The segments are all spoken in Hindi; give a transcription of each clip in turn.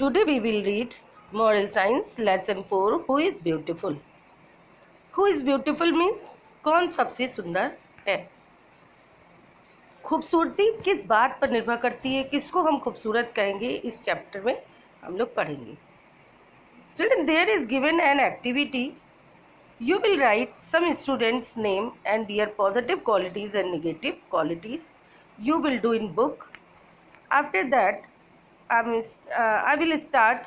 Today we will read Moral Science Lesson 4 Who is Beautiful. Who is beautiful means कौन सबसे सुंदर है. खूबसूरती किस बात पर निर्भर करती है, किसको हम खूबसूरत कहेंगे, इस चैप्टर में हम लोग पढ़ेंगे. Children, there is given an activity. You will write some students' name and their positive qualities and negative qualities. You will do in book. After that, I will start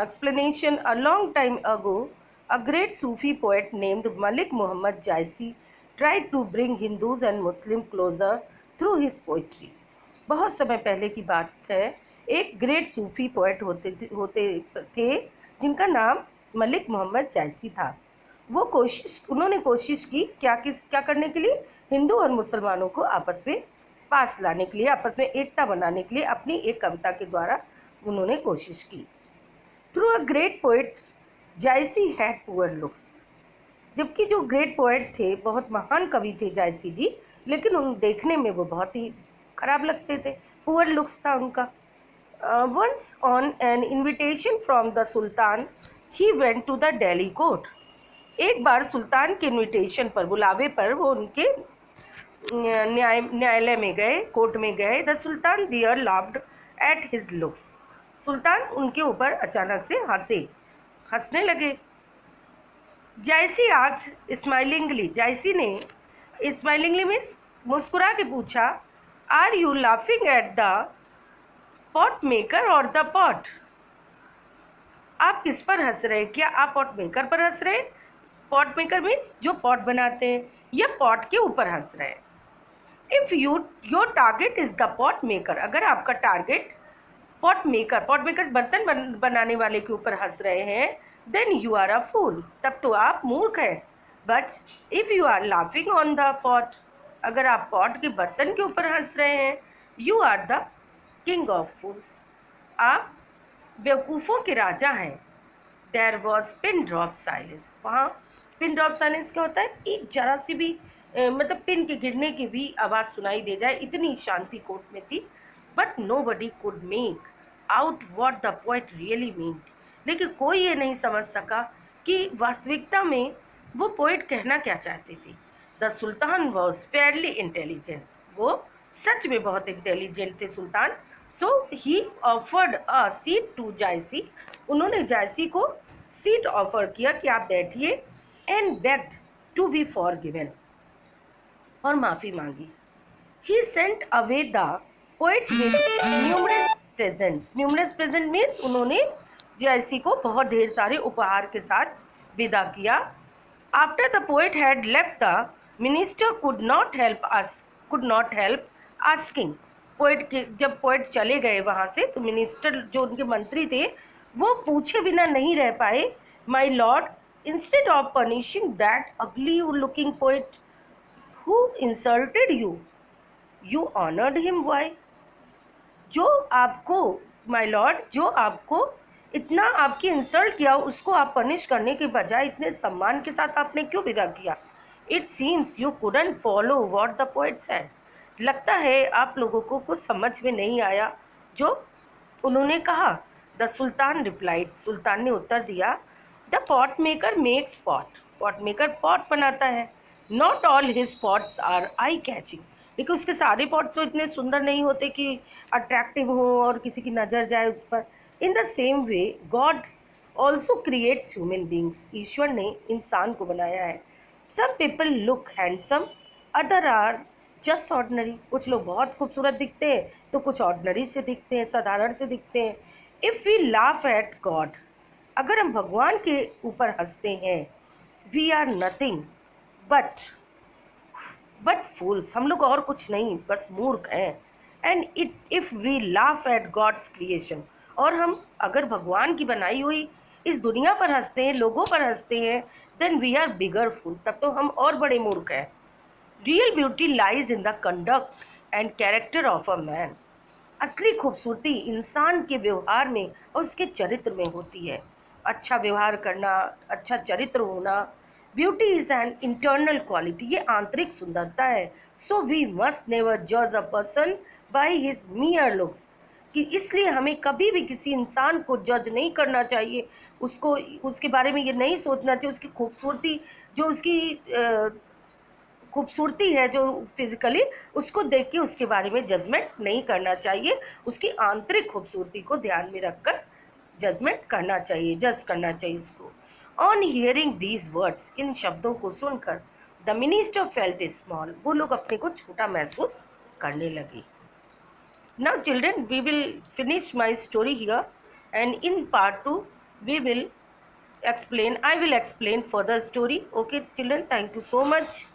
explanation. A long time ago, a great Sufi poet named Malik Muhammad Jaisi tried to bring Hindus and Muslims closer through his poetry. बहुत समय पहले की बात है. एक ग्रेट सूफी पोएट होते थे जिनका नाम मलिक मोहम्मद जायसी था. उन्होंने कोशिश की क्या करने के लिए, हिंदू और मुसलमानों को आपस में पास लाने के लिए, आपस में एकता बनाने के लिए अपनी एक कविता के द्वारा उन्होंने कोशिश की. Through a great poet Jayasi had poor looks. जबकि जो ग्रेट पोएट थे, बहुत महान कवि थे जायसी जी, लेकिन उन देखने में वो बहुत ही खराब लगते थे. पुअर लुक्स था उनका. Once on an invitation from the sultan he went to the Delhi court. एक बार सुल्तान के इन्विटेशन पर, बुलावे पर, वो उनके न्यायालय में गए, कोर्ट में गए. The sultan there laughed at his looks. Sultan उनके ऊपर अचानक से हंसने लगे. जायसी आज स्माइलिंगली, जायसी ने स्माइलिंगली मीन्स मुस्कुरा के पूछा, are you laughing at the pot maker और द पॉट. आप किस पर हंस रहे हैं? क्या आप पॉट मेकर पर हंस रहे हैं? पॉट मेकर मीन्स जो पॉट बनाते हैं, या पॉट के ऊपर हंस रहे हैं. If your target is the pot maker, अगर आपका टारगेट पॉट मेकर बर्तन बनाने वाले के ऊपर हंस रहे हैं, then you are a fool, तब तो आप मूर्ख हैं. But if you are laughing on the pot, अगर आप पॉट के बर्तन के ऊपर हंस रहे हैं, you are the king of fools, आप बेवकूफ़ों के राजा हैं. There was pin drop silence. वहाँ पिन ड्रॉप साइलेंस क्या होता है? एक जरा सी भी मतलब पिन के गिरने की भी आवाज़ सुनाई दे जाए, इतनी शांति कोर्ट में थी. But nobody could make out what the poet really meant. लेकिन कोई ये नहीं समझ सका कि वास्तविकता में वो पोएट कहना क्या चाहते थे. The sultan was fairly intelligent. वो सच में बहुत इंटेलिजेंट थे sultan. So he offered a seat to Jayasi. उन्होंने जायसी को सीट ऑफर किया कि आप बैठिए. And begged to be forgiven, और माफ़ी मांगी. He sent away the poet with numerous presents. Numerous present means उन्होंने जायसी को बहुत ढेर सारे उपहार के साथ विदा किया. After the poet had left the minister could not help asking. जब पोएट चले गए वहाँ से, तो मिनिस्टर जो उनके मंत्री थे, वो पूछे बिना नहीं रह पाए. My lord, instead of punishing that ugly looking poet who insulted you, you honoured him. Why? जो आपको, माई लॉर्ड, जो आपको इतना आपकी इंसल्ट किया, उसको आप पनिश करने के बजाय इतने सम्मान के साथ आपने क्यों विदा किया? It seems you couldn't follow what the poet said. लगता है आप लोगों को कुछ समझ में नहीं आया जो उन्होंने कहा. The sultan replied. सुल्तान ने उत्तर दिया, the pot maker makes pot. Pot maker pot बनाता है. Not all his pots are eye catching. लेकिन उसके सारे पॉट्स तो इतने सुंदर नहीं होते कि अट्रैक्टिव हो और किसी की नज़र जाए उस पर. In the same way God also creates human beings. ईश्वर ने इंसान को बनाया है. Some people look handsome, other are just ordinary. कुछ लोग बहुत खूबसूरत दिखते हैं, तो कुछ ऑर्डनरी से दिखते हैं, साधारण से दिखते हैं. If we laugh at God, अगर हम भगवान के ऊपर हंसते हैं, we are nothing but fools. हम लोग और कुछ नहीं, बस मूर्ख हैं. And if we laugh at God's creation, और हम अगर भगवान की बनाई हुई इस दुनिया पर हंसते हैं, लोगों पर हंसते हैं, देन वी आर बिगर फूल, तब तो हम और बड़े मूर्ख हैं. Real beauty lies in the conduct and character of a man. असली खूबसूरती इंसान के व्यवहार में और उसके चरित्र में होती है. अच्छा व्यवहार करना, अच्छा चरित्र होना. Beauty is an internal quality. ये आंतरिक सुंदरता है. सो वी मस्ट नेवर जज a person by his मियर looks. कि इसलिए हमें कभी भी किसी इंसान को जज नहीं करना चाहिए, उसको उसके बारे में ये नहीं सोचना चाहिए उसकी खूबसूरती, जो उसकी खूबसूरती है जो फिजिकली, उसको देख के उसके बारे में जजमेंट नहीं करना चाहिए, उसकी आंतरिक खूबसूरती को ध्यान में रखकर जजमेंट करना चाहिए, जज करना चाहिए उसको। ऑन हियरिंग दीज वर्ड्स, इन शब्दों को सुनकर द मिनिस्टर फेल्ट स्मॉल, वो लोग अपने को छोटा महसूस करने लगे। Now children, we will finish my story here, and in part 2 we will I will explain further story. Okay children, thank you so much.